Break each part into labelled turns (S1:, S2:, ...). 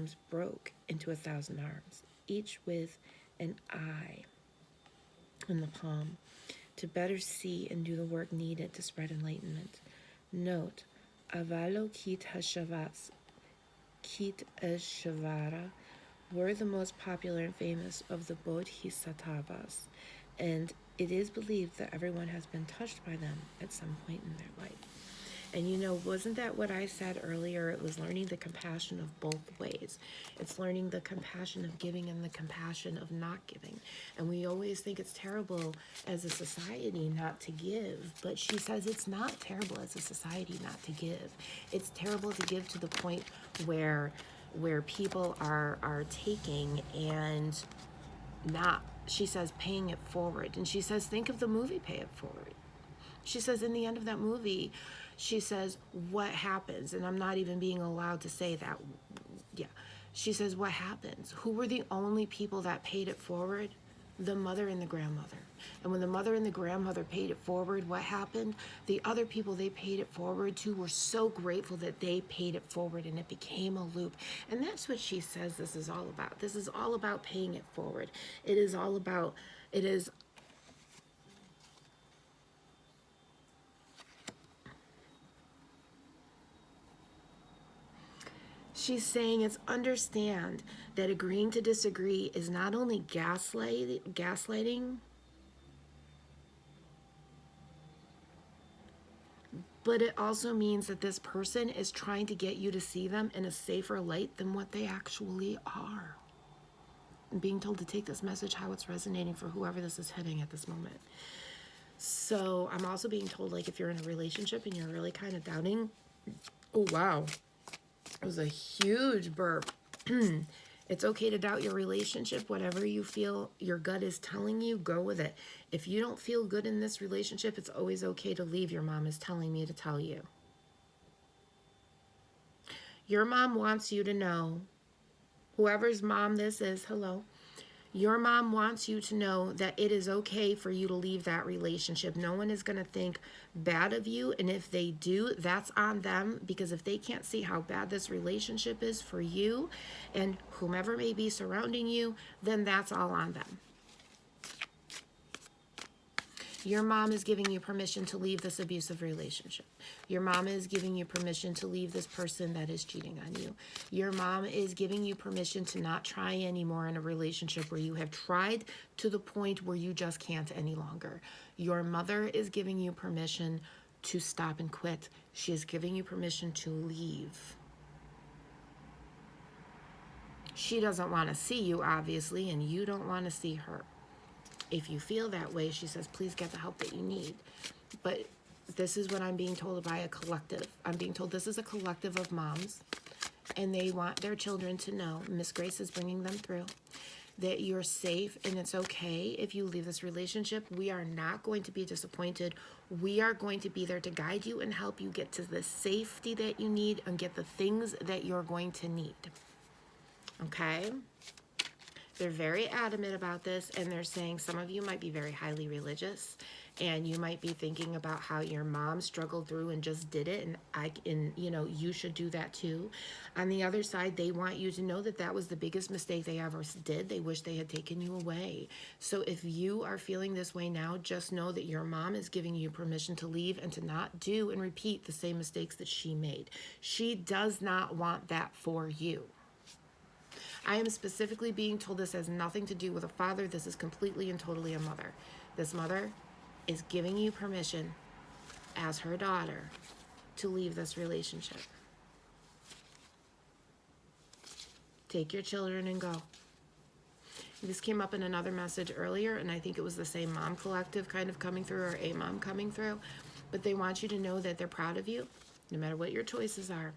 S1: arms broke into 1,000 arms, each with an eye in the palm, to better see and do the work needed to spread enlightenment. Note, Avalokiteshvaras, Kiteshvara were the most popular and famous of the Bodhisattvas, and it is believed that everyone has been touched by them at some point in their life. And you know, wasn't that what I said earlier? It was learning the compassion of both ways. It's learning the compassion of giving and the compassion of not giving. And we always think it's terrible as a society not to give, but she says it's not terrible as a society not to give. It's terrible to give to the point where people are taking and not, she says, paying it forward. And she says, think of the movie Pay It Forward. She says in the end of that movie, she says, what happens? And I'm not even being allowed to say that. Yeah. She says, what happens? Who were the only people that paid it forward? The mother and the grandmother. And when the mother and the grandmother paid it forward, what happened? The other people they paid it forward to were so grateful that they paid it forward, and it became a loop. And that's what she says this is all about. This is all about paying it forward. It is all about, it is she's saying it's understand that agreeing to disagree is not only gaslighting, but it also means that this person is trying to get you to see them in a safer light than what they actually are. I'm being told to take this message how it's resonating for whoever this is hitting at this moment. So I'm also being told, like, if you're in a relationship and you're really kind of doubting, oh wow, it was a huge burp. It's okay to doubt your relationship. Whatever you feel your gut is telling you, go with it. If you don't feel good in this relationship, it's always okay to leave. Your mom is telling me to tell you. Your mom wants you to know, whoever's mom this is, hello. Your mom wants you to know that it is okay for you to leave that relationship. No one is going to think bad of you. And if they do, that's on them. Because if they can't see how bad this relationship is for you and whomever may be surrounding you, then that's all on them. Your mom is giving you permission to leave this abusive relationship. Your mom is giving you permission to leave this person that is cheating on you. Your mom is giving you permission to not try anymore in a relationship where you have tried to the point where you just can't any longer. Your mother is giving you permission to stop and quit. She is giving you permission to leave. She doesn't want to see you, obviously, and you don't want to see her. If you feel that way, she says, please get the help that you need. But this is what I'm being told by a collective. I'm being told this is a collective of moms, and they want their children to know, Miss Grace is bringing them through, that you're safe and it's okay if you leave this relationship. We are not going to be disappointed. We are going to be there to guide you and help you get to the safety that you need and get the things that you're going to need. Okay? They're very adamant about this, and they're saying some of you might be very highly religious, and you might be thinking about how your mom struggled through and just did it, and you should do that too. On the other side, they want you to know that that was the biggest mistake they ever did. They wish they had taken you away. So if you are feeling this way now, just know that your mom is giving you permission to leave and to not do and repeat the same mistakes that she made. She does not want that for you. I am specifically being told this has nothing to do with a father. This is completely and totally a mother. This mother is giving you permission as her daughter to leave this relationship. Take your children and go. This came up in another message earlier, and I think it was the same mom collective kind of coming through, or a mom coming through. But they want you to know that they're proud of you, no matter what your choices are.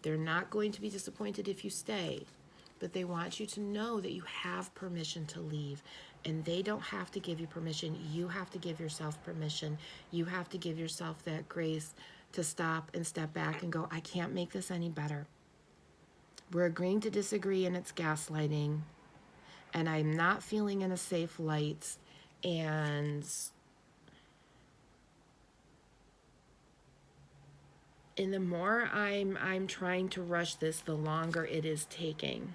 S1: They're not going to be disappointed if you stay. But they want you to know that you have permission to leave, and they don't have to give you permission. You have to give yourself permission. You have to give yourself that grace to stop and step back and go, I can't make this any better. We're agreeing to disagree, and it's gaslighting, and I'm not feeling in a safe light, and And the more I'm trying to rush this, the longer it is taking.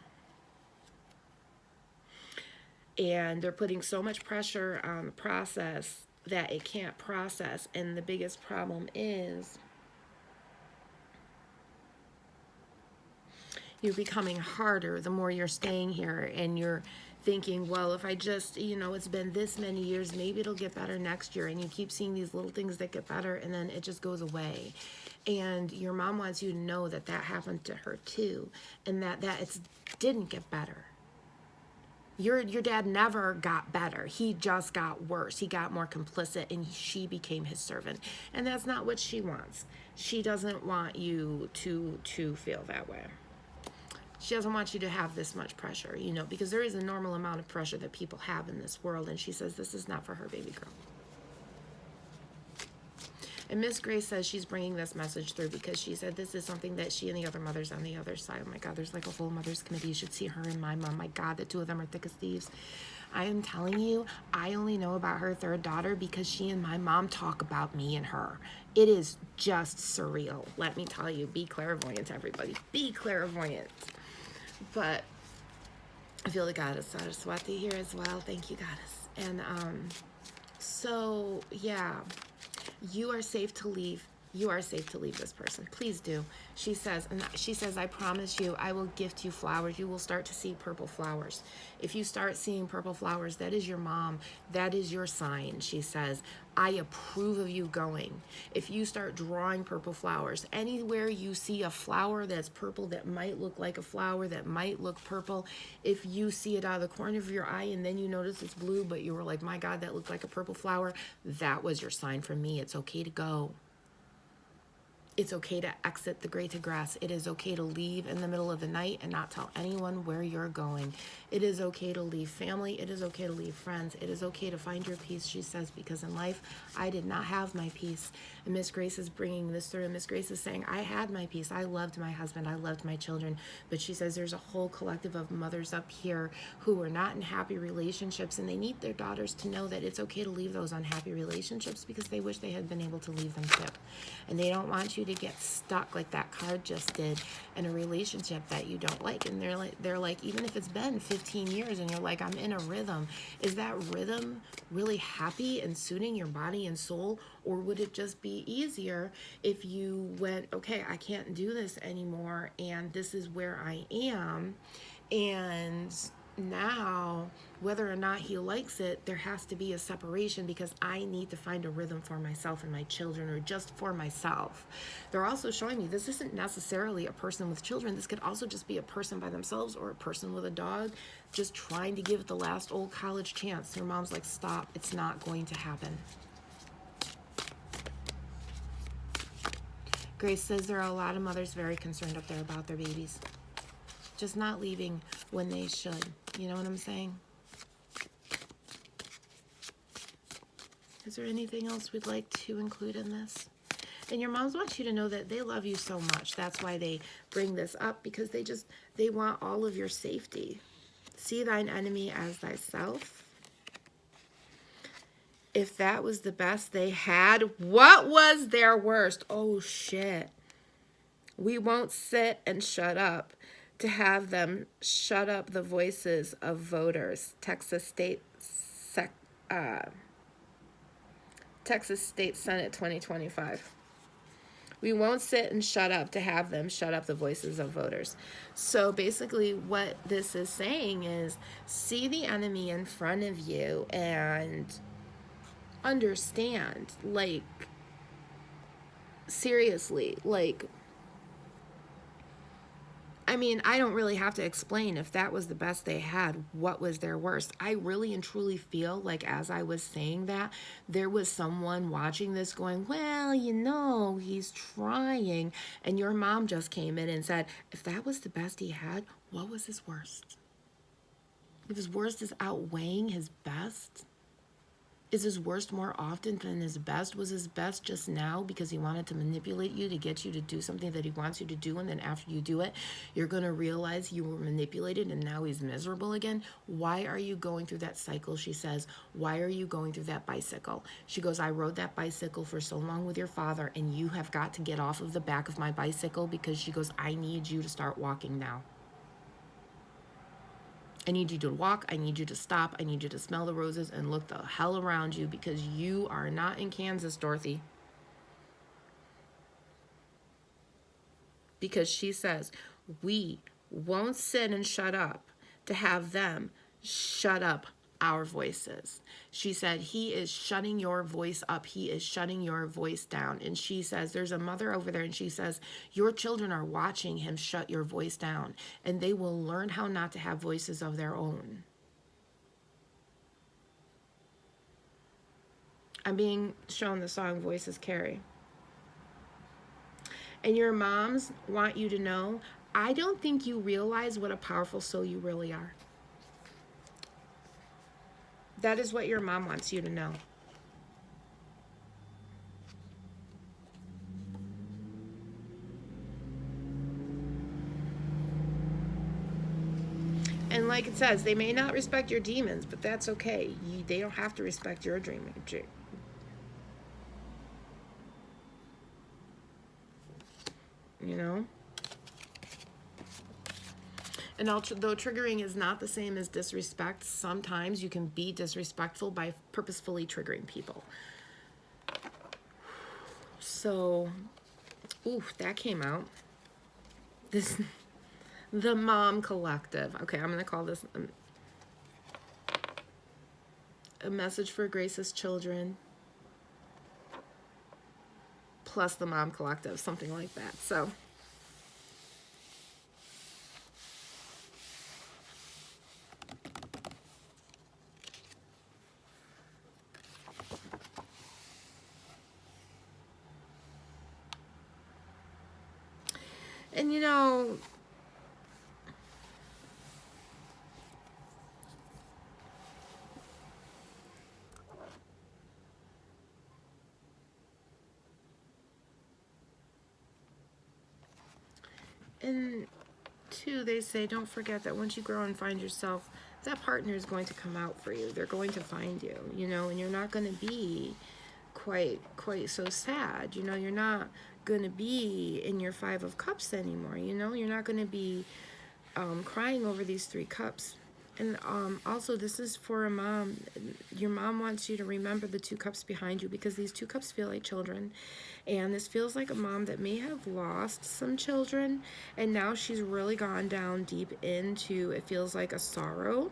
S1: And they're putting so much pressure on the process that it can't process. And the biggest problem is you're becoming harder the more you're staying here, and you're thinking, well, if I just, it's been this many years, maybe it'll get better next year. And you keep seeing these little things that get better, and then it just goes away. And your mom wants you to know that that happened to her too, and that it didn't get better. Your dad never got better. He just got worse. He got more complicit, and she became his servant. And that's not what she wants. She doesn't want you to feel that way. She doesn't want you to have this much pressure, because there is a normal amount of pressure that people have in this world, and she says this is not for her, baby girl. And Miss Grace says she's bringing this message through because she said this is something that she and the other mothers on the other side, oh my God, there's like a whole mother's committee. You should see her and my mom. My God, the two of them are thick as thieves. I am telling you, I only know about her third daughter because she and my mom talk about me and her. It is just surreal. Let me tell you, be clairvoyant, everybody. Be clairvoyant. But I feel the goddess Saraswati here as well. Thank you, goddess. And so, yeah, you are safe to leave. You are safe to leave this person. Please do. She says, I promise you, I will gift you flowers. You will start to see purple flowers. If you start seeing purple flowers, that is your mom. That is your sign. She says, I approve of you going. If you start drawing purple flowers, anywhere you see a flower that's purple, that might look like a flower, that might look purple, if you see it out of the corner of your eye and then you notice it's blue, but you were like, my God, that looked like a purple flower, that was your sign from me. It's okay to go. It's okay to exit the Grey to Grass. It is okay to leave in the middle of the night and not tell anyone where you're going. It is okay to leave family. It is okay to leave friends. It is okay to find your peace, she says, because in life, I did not have my peace. And Miss Grace is bringing this through. And Miss Grace is saying, I had my peace. I loved my husband. I loved my children. But she says there's a whole collective of mothers up here who are not in happy relationships, and they need their daughters to know that it's okay to leave those unhappy relationships because they wish they had been able to leave them too. And they don't want you to get stuck like that card just did in a relationship that you don't like. And they're like, even if it's been 15 years and you're like, I'm in a rhythm, is that rhythm really happy and suiting your body and soul? Or would it just be easier if you went, okay, I can't do this anymore, and this is where I am, and now, whether or not he likes it, there has to be a separation because I need to find a rhythm for myself and my children, or just for myself. They're also showing me this isn't necessarily a person with children. This could also just be a person by themselves or a person with a dog just trying to give it the last old college chance. Your mom's like, stop, it's not going to happen. Grace says there are a lot of mothers very concerned up there about their babies. Just not leaving when they should. You know what I'm saying? Is there anything else we'd like to include in this? And your moms want you to know that they love you so much. That's why they bring this up, because they want all of your safety. See thine enemy as thyself. If that was the best they had, what was their worst? Oh, shit. We won't sit and shut up to have them shut up the voices of voters. Texas State Senate 2025. We won't sit and shut up to have them shut up the voices of voters. So basically what this is saying is, see the enemy in front of you and understand, like, seriously, like, I mean, I don't really have to explain if that was the best they had, what was their worst. I really and truly feel like as I was saying that, there was someone watching this going, well, he's trying. And your mom just came in and said, if that was the best he had, what was his worst? If his worst is outweighing his best, Is his worst more often than his best? Was his best just now because he wanted to manipulate you to get you to do something that he wants you to do, and then after you do it, you're going to realize you were manipulated and now he's miserable again? Why are you going through that cycle? She says, why are you going through that bicycle? She goes, I rode that bicycle for so long with your father, and you have got to get off of the back of my bicycle, because she goes, I need you to start walking now. I need you to walk. I need you to stop. I need you to smell the roses and look the hell around you, because you are not in Kansas, Dorothy. Because she says, we won't sit and shut up to have them shut up our voices. She said, he is shutting your voice up. He is shutting your voice down. And she says, there's a mother over there, and she says, your children are watching him shut your voice down, and they will learn how not to have voices of their own. I'm being shown the song Voices Carry. And your moms want you to know, I don't think you realize what a powerful soul you really are. That is what your mom wants you to know. And like it says, they may not respect your demons, but that's okay. They don't have to respect your dream. You know? And though triggering is not the same as disrespect, sometimes you can be disrespectful by purposefully triggering people. So, ooh, that came out. The Mom Collective. Okay, I'm going to call this a message for Grace's children, plus the Mom Collective, something like that. So, and you know, and two, they say, don't forget that once you grow and find yourself, that partner is going to come out for you. They're going to find you, you know, and you're not going to be quite so sad. You know, you're not going to be in your 5 of Cups anymore. You know, you're not going to be crying over these 3 cups. And also, this is for a mom. Your mom wants you to remember the 2 cups behind you, because these 2 cups feel like children. And this feels like a mom that may have lost some children, and now she's really gone down deep into, it feels like, a sorrow.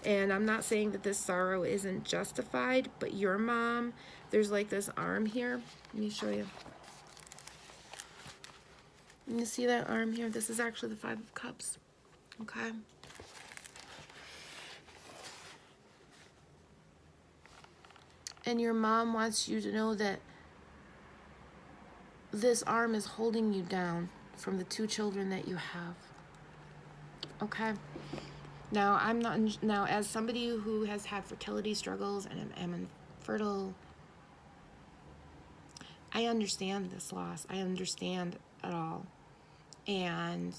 S1: And I'm not saying that this sorrow isn't justified, but your mom, there's like this arm here. Let me show you. You see that arm here? This is actually the 5 of Cups. Okay. And your mom wants you to know that this arm is holding you down from the 2 children that you have. Okay. Now, as somebody who has had fertility struggles and am infertile, I understand this loss. I understand it all. And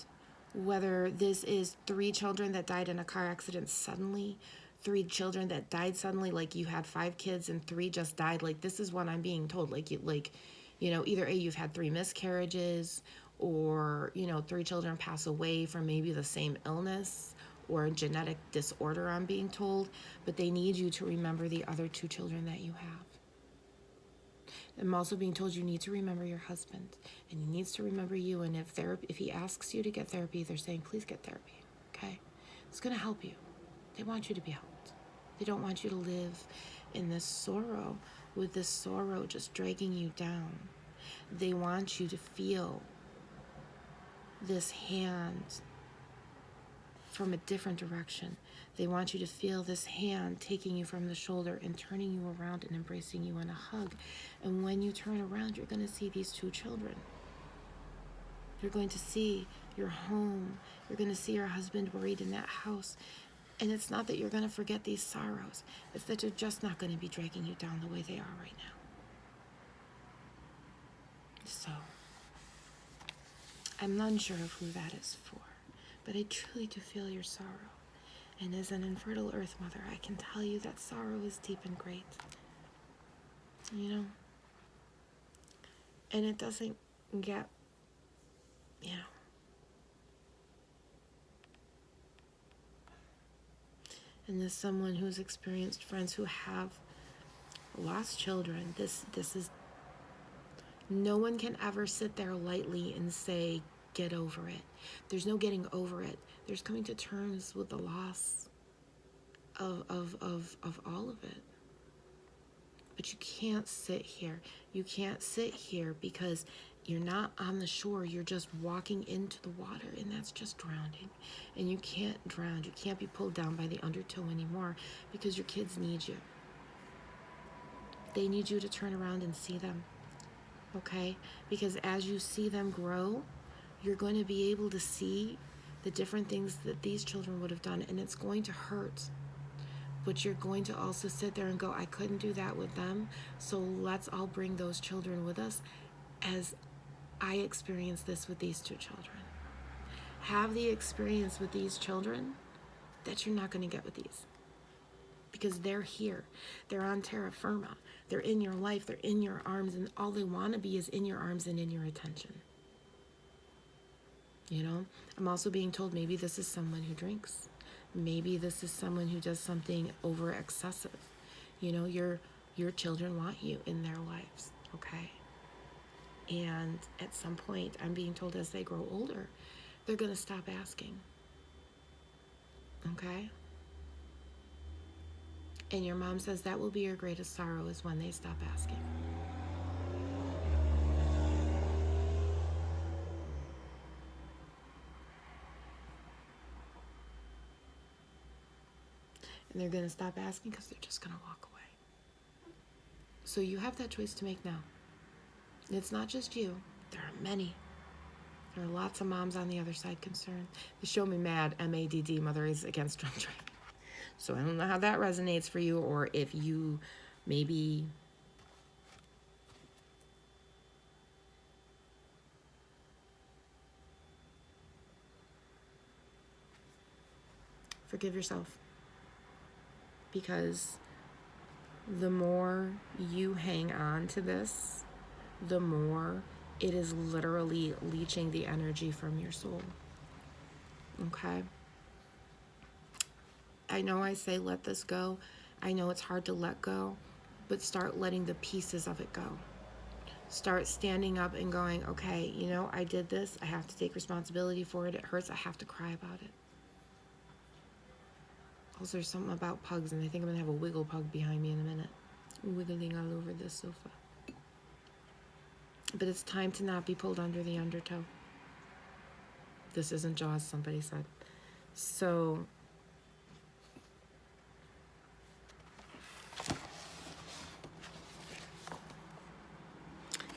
S1: whether this is 3 children that died in a car accident suddenly, 3 children that died suddenly, like you had 5 kids and 3 just died, like this is what I'm being told. You know, either you've had 3 miscarriages, or, you know, 3 children pass away from maybe the same illness or a genetic disorder, I'm being told. But they need you to remember the other 2 children that you have. I'm also being told you need to remember your husband, and he needs to remember you. And if he asks you to get therapy, they're saying, please get therapy, okay? It's going to help you. They want you to be helped. They don't want you to live in this sorrow, with this sorrow just dragging you down. They want you to feel this hand from a different direction. They want you to feel this hand taking you from the shoulder and turning you around and embracing you in a hug. And when you turn around, you're going to see these 2 children. You're going to see your home. You're going to see your husband buried in that house. And it's not that you're going to forget these sorrows. It's that they're just not going to be dragging you down the way they are right now. So, I'm unsure of who that is for, but I truly do feel your sorrow. And as an infertile earth mother, I can tell you that sorrow is deep and great. You know? And it doesn't get, you know. And as someone who's experienced friends who have lost children, this is, no one can ever sit there lightly and say, get over it. There's no getting over it. There's coming to terms with the loss of all of it. But you can't sit here. You can't sit here because you're not on the shore. You're just walking into the water, and that's just drowning. And you can't drown. You can't be pulled down by the undertow anymore because your kids need you. They need you to turn around and see them, okay? Because as you see them grow, you're going to be able to see the different things that these children would have done, and it's going to hurt. But you're going to also sit there and go, I couldn't do that with them, so let's all bring those children with us as I experienced this with these two children. Have the experience with these children that you're not going to get with these. Because they're here. They're on terra firma. They're in your life. They're in your arms. And all they want to be is in your arms and in your attention. You know? I'm also being told maybe this is someone who drinks. Maybe this is someone who does something over excessive. You know, your children want you in their lives, okay? And at some point, I'm being told as they grow older, they're going to stop asking, okay? And your mom says that will be your greatest sorrow is when they stop asking. And they're going to stop asking because they're just going to walk away. So you have that choice to make now. And it's not just you. There are many. There are lots of moms on the other side concerned. They show me MAD, M-A-D-D, Mother is Against Drunk Driving. So I don't know how that resonates for you, or if you maybe forgive yourself. Because the more you hang on to this, the more it is literally leeching the energy from your soul. Okay? I know I say let this go. I know it's hard to let go, but start letting the pieces of it go. Start standing up and going, okay, you know, I did this. I have to take responsibility for it. It hurts. I have to cry about it. Also, there's something about pugs, and I think I'm going to have a wiggle pug behind me in a minute. Wiggling all over this sofa. But it's time to not be pulled under the undertow. This isn't Jaws, somebody said. So,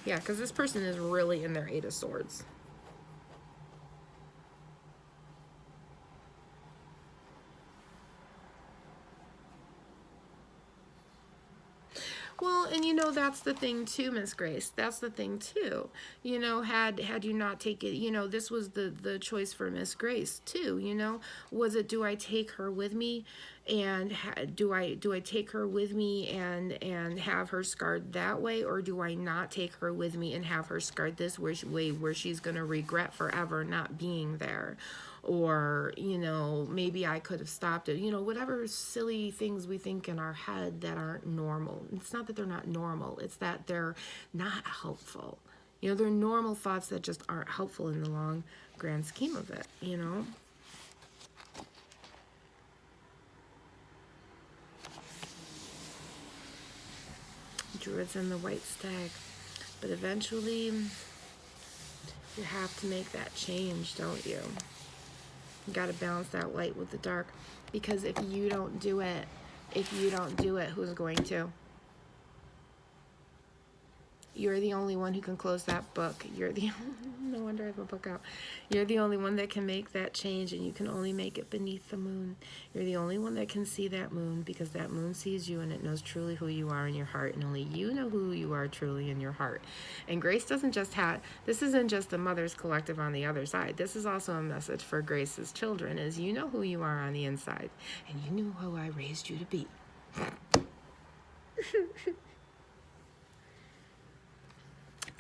S1: yeah, because this person is really in their Eight of Swords. Well, and you know, that's the thing too, Miss Grace. That's the thing too. You know, had you not taken, you know, this was the choice for Miss Grace too, you know. Was it, do I take her with me and do I take her with me and have her scarred that way, or do I not take her with me and have her scarred this way where she's going to regret forever not being there? Or, you know, maybe I could have stopped it. You know, whatever silly things we think in our head that aren't normal. It's not that they're not normal. It's that they're not helpful. You know, they're normal thoughts that just aren't helpful in the long, grand scheme of it, you know? Druids and the White Stag. But eventually, you have to make that change, don't you? You got to balance that light with the dark, because if you don't do it, who's going to? You're the only one who can close that book. You're the no wonder I have a book out. You're the only one that can make that change, and you can only make it beneath the moon. You're the only one that can see that moon, because that moon sees you and it knows truly who you are in your heart, and only you know who you are truly in your heart. And Grace doesn't just have, this isn't just the Mother's Collective on the other side. This is also a message for Grace's children, is you know who you are on the inside, and you knew who I raised you to be.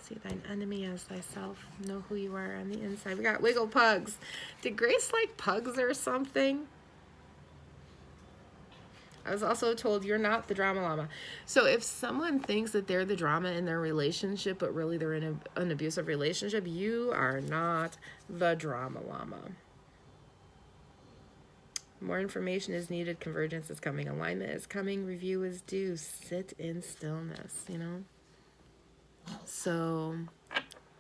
S1: See thine enemy as thyself. Know who you are on the inside. We got wiggle pugs. Did Grace like pugs or something? I was also told you're not the drama llama. So if someone thinks that they're the drama in their relationship, but really they're in an abusive relationship, you are not the drama llama. More information is needed. Convergence is coming. Alignment is coming. Review is due. Sit in stillness, you know? So,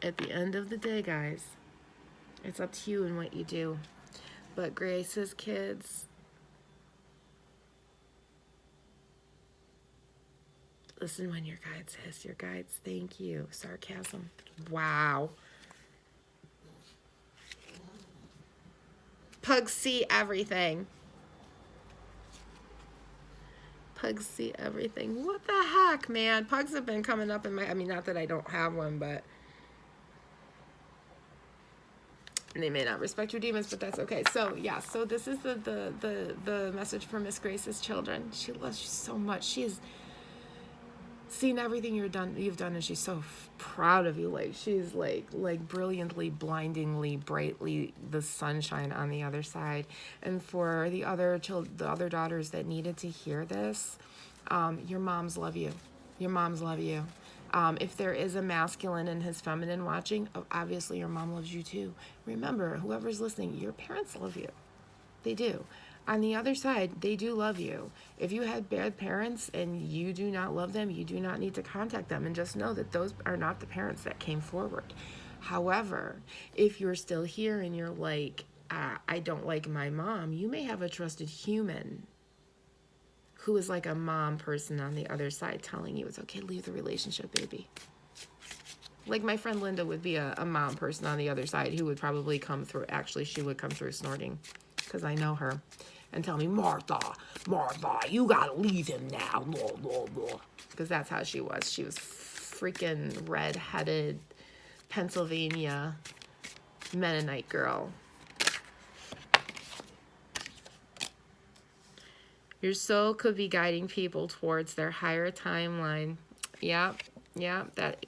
S1: at the end of the day, guys, it's up to you and what you do. But Grace's kids, listen when your guides hiss. Your guides, thank you. Sarcasm. Wow. Pugs see everything. Pugs see everything. What the heck, man? Pugs have been coming up in my, I mean, not that I don't have one, but they may not respect your demons, but that's okay. So yeah, so this is the message for Miss Grace's children. She loves you so much. She has seen everything you've done, and she's so proud of you. Like, she's like brilliantly, blindingly, brightly the sunshine on the other side. And for the other daughters that needed to hear this, your moms love you. Your moms love you. If there is a masculine and his feminine watching, obviously your mom loves you too. Remember, whoever's listening, your parents love you. They do. On the other side, they do love you. If you had bad parents and you do not love them, you do not need to contact them, and just know that those are not the parents that came forward. However, if you're still here and you're like, I don't like my mom, you may have a trusted human who is like a mom person on the other side telling you it's okay, leave the relationship, baby. Like my friend Linda would be a mom person on the other side who would probably come through, actually she would come through snorting, because I know her, and tell me, Martha, you gotta leave him now, because that's how she was. She was freaking red-headed Pennsylvania Mennonite girl. Your soul could be guiding people towards their higher timeline. Yeah, that.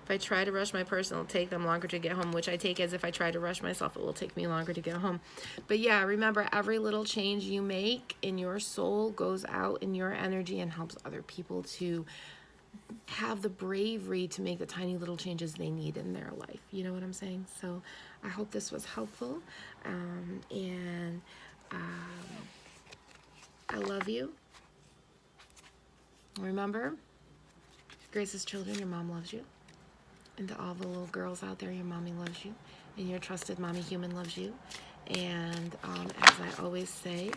S1: If I try to rush my person, it'll take them longer to get home, which I take as if I try to rush myself, it will take me longer to get home. But yeah, remember, every little change you make in your soul goes out in your energy and helps other people to have the bravery to make the tiny little changes they need in their life. You know what I'm saying? So I hope this was helpful. I love you. Remember, Grace's children, your mom loves you. And to all the little girls out there, your mommy loves you. And your trusted mommy human loves you. And as I always say,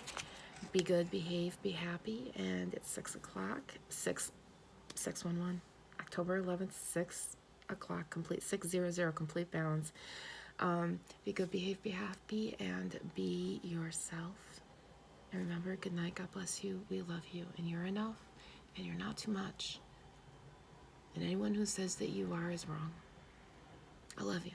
S1: be good, behave, be happy. And it's 6 o'clock, 611, October 11th, 6 o'clock, complete, 600, complete balance. Be good, behave, be happy, and be yourself. And remember, good night, God bless you, we love you, and you're enough, and you're not too much. And anyone who says that you are is wrong. I love you.